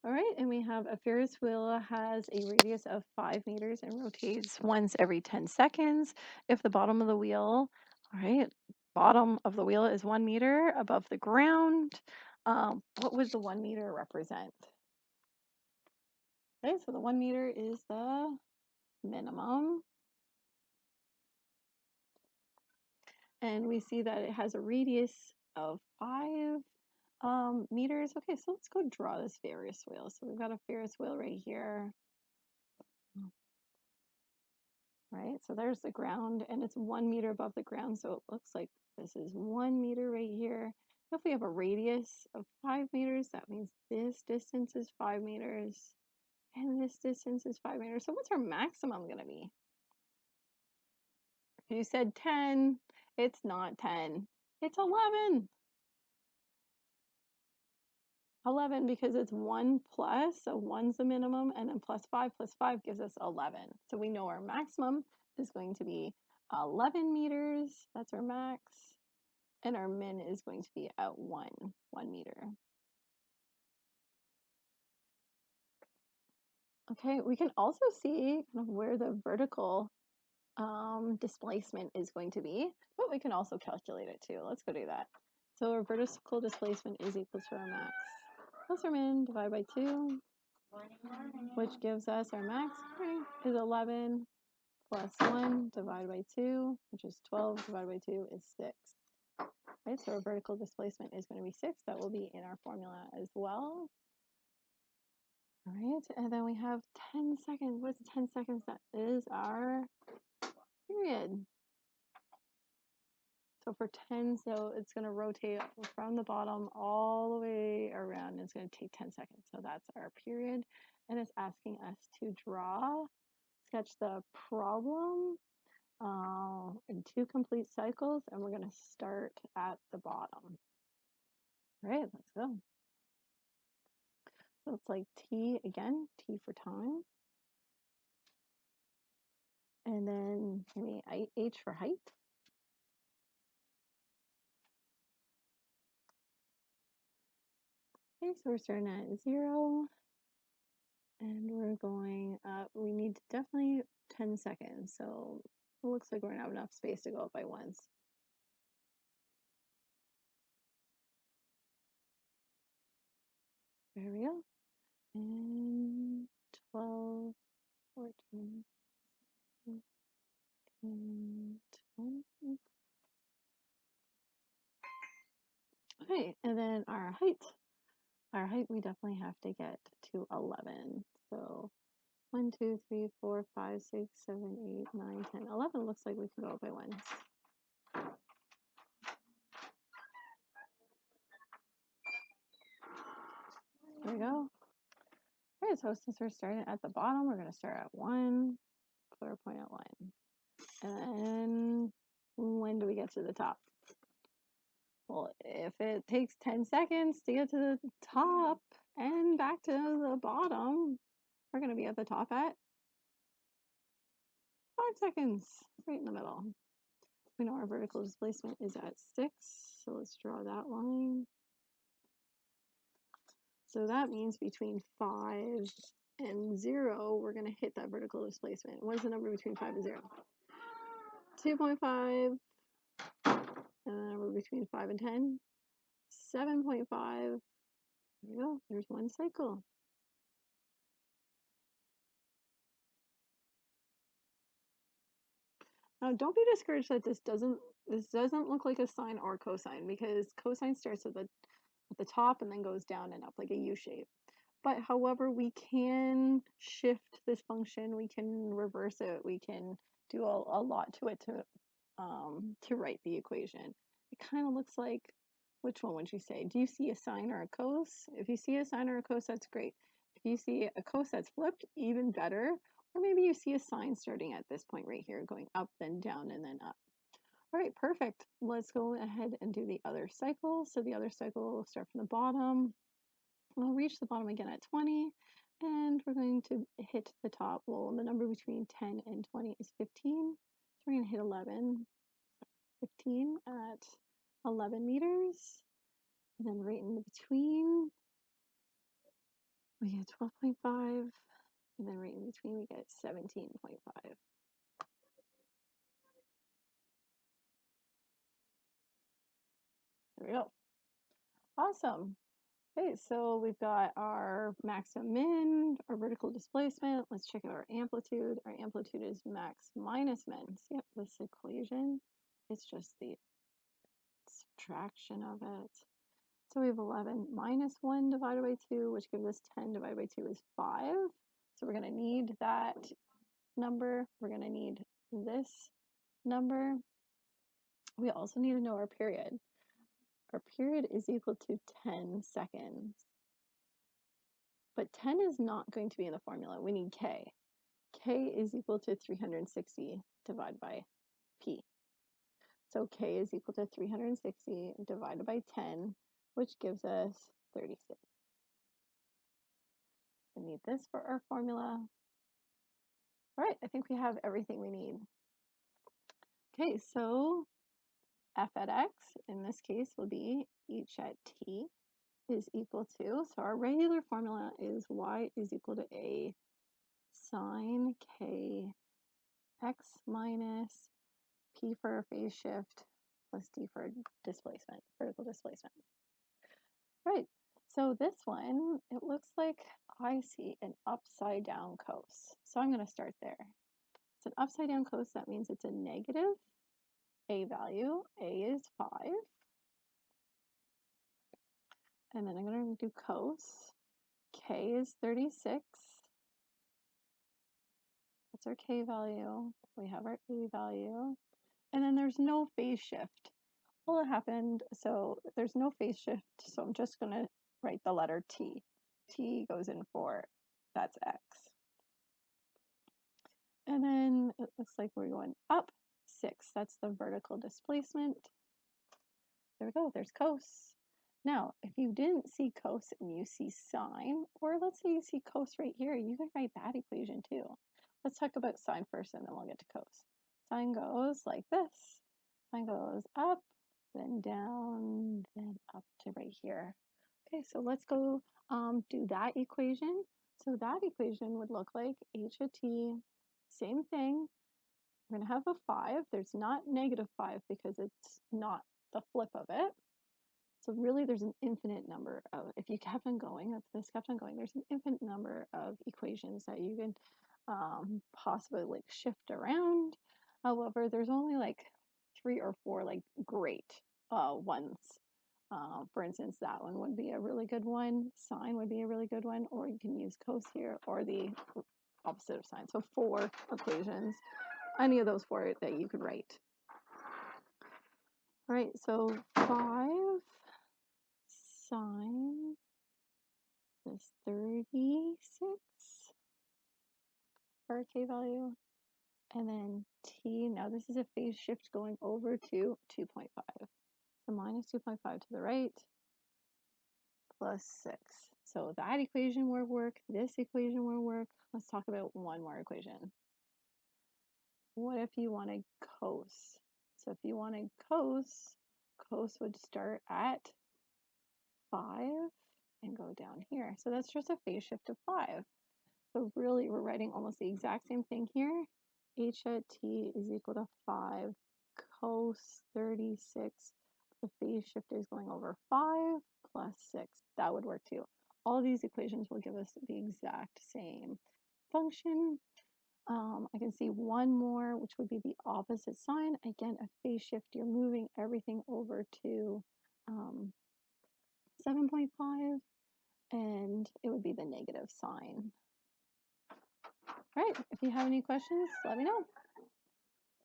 All right, and we have a Ferris wheel has a radius of 5 meters and rotates once every 10 seconds. If the bottom of the wheel, all right, bottom of the wheel is 1 meter above the ground, what would the 1 meter represent? Okay, so the 1 meter is the minimum. And we see that it has a radius of 5 meters. Okay, so let's go draw this Ferris wheel. So we've got a Ferris wheel right here. Right, so there's the ground and it's 1 meter above the ground. So it looks like this is 1 meter right here. If we have a radius of 5 meters, that means this distance is 5 meters and this distance is 5 meters. So what's our maximum going to be? You said 10. It's not 10. It's 11. 11 because it's 1 plus, so 1's the minimum, and then plus 5 gives us 11. So we know our maximum is going to be 11 meters. That's our max. And our min is going to be at 1 meter. Okay, we can also see kind of where the vertical displacement is going to be, but we can also calculate it too. Let's go do that. So our vertical displacement is equal to our max plus our min divided by 2, which gives us our max is 11 plus 1 divided by 2, which is 12 divided by 2 is 6. Right, so our vertical displacement is going to be 6. That will be in our formula as well. All right, and then we have 10 seconds. What's 10 seconds? That is our period. So for 10, so it's going to rotate from the bottom all the way around. And it's going to take 10 seconds. So that's our period. And it's asking us to sketch the problem in 2 complete cycles. And we're going to start at the bottom. All right, let's go. So it's like T again, T for time. And then maybe H for height. Okay, so we're starting at 0. And we're going up. We need definitely 10 seconds. So it looks like we're going to have enough space to go up by ones. There we go. And 12, 14, 15, 20. Okay, and then our height. Our height, we definitely have to get to 11. So 1, 2, 3, 4, 5, 6, 7, 8, 9, 10, 11 looks like we can go up by ones. There we go. All right, so since we're starting at the bottom, we're going to start at 1, put our point at 1. And then when do we get to the top? Well, if it takes 10 seconds to get to the top and back to the bottom, we're going to be at the top at 5 seconds, right in the middle. We know our vertical displacement is at 6, so let's draw that line. So that means between 5 and 0, we're going to hit that vertical displacement. What is the number between 5 and 0? 2.5. And the number between 5 and 10? 7.5. There we go. There's one cycle. Now, don't be discouraged that this doesn't look like a sine or cosine, because cosine starts at the top and then goes down and up like a U shape. But however, we can shift this function, we can reverse it, we can do a lot to it to write the equation. It kind of looks like, which one would you say? Do you see a sine or a cos? If you see a sine or a cos, that's great. If you see a cos that's flipped, even better. Or maybe you see a sine starting at this point right here, going up, then down, and then up. All right, perfect. Let's go ahead and do the other cycle. So the other cycle will start from the bottom. We'll reach the bottom again at 20, and we're going to hit the top. Well, the number between 10 and 20 is 15. So we're going to hit 11, 15 at 11 meters. And then right in between, we get 12.5, and then right in between we get 17.5. There we go. Awesome. Okay, so we've got our max and min, our vertical displacement. Let's check out our amplitude. Our amplitude is max minus min. So yep, this equation, it's just the subtraction of it. So we have 11 minus 1 divided by 2, which gives us 10 divided by 2 is 5. So we're going to need that number. We're going to need this number. We also need to know our period. Our period is equal to 10 seconds. But 10 is not going to be in the formula. We need K. K is equal to 360 divided by P. So K is equal to 360 divided by 10, which gives us 36. We need this for our formula. All right, I think we have everything we need. Okay, so f at x, in this case, will be h at t is equal to, so our regular formula is y is equal to a sine k x minus p for our phase shift plus d for displacement, vertical displacement. Right, so this one, it looks like I see an upside down cos. So I'm going to start there. It's an upside down cos, that means it's a negative a value. A is 5. And then I'm going to do cos. K is 36. That's our K value. We have our A value. And then there's no phase shift. Well, it happened, so there's no phase shift, so I'm just going to write the letter T. T goes in 4. That's X. And then it looks like we're going up 6. That's the vertical displacement. There we go. There's cos. Now, if you didn't see cos and you see sine, or let's say you see cos right here, you can write that equation too. Let's talk about sine first and then we'll get to cos. Sine goes like this. Sine goes up, then down, then up to right here. Okay, so let's go do that equation. So that equation would look like h at t, same thing. We're going to have a 5. There's not negative 5 because it's not the flip of it. So really there's an infinite number of, if you kept on going, if this kept on going, there's an infinite number of equations that you can possibly like shift around. However, there's only like 3 or 4 like great ones. For instance, that one would be a really good one. Sine would be a really good one, or you can use cos here, or the opposite of sine. So 4 equations, any of those 4 that you could write. All right, so 5 sine is 36 for our K value. And then T, now this is a phase shift going over to 2.5. So minus 2.5 to the right, plus 6. So that equation will work, this equation will work. Let's talk about one more equation. What if you wanted cos? So if you wanted cos, cos would start at 5 and go down here. So that's just a phase shift of 5. So really, we're writing almost the exact same thing here. H at t is equal to 5 cos 36. The phase shift is going over 5 plus 6. That would work too. All these equations will give us the exact same function. I can see one more, which would be the opposite sign. Again, a phase shift, you're moving everything over to 7.5, and it would be the negative sign. All right, if you have any questions, let me know.